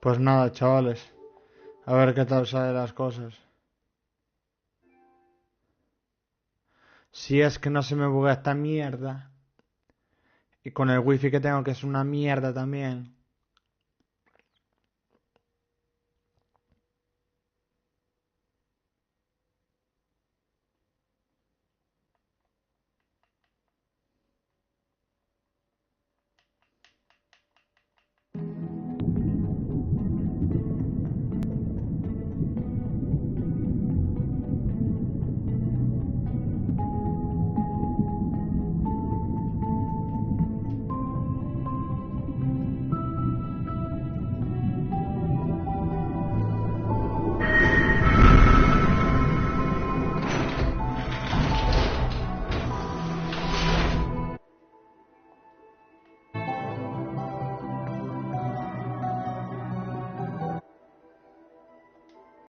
Pues nada, chavales. A ver qué tal salen las cosas. Si es que no se me buguea esta mierda. Y con el wifi que tengo, que es una mierda también.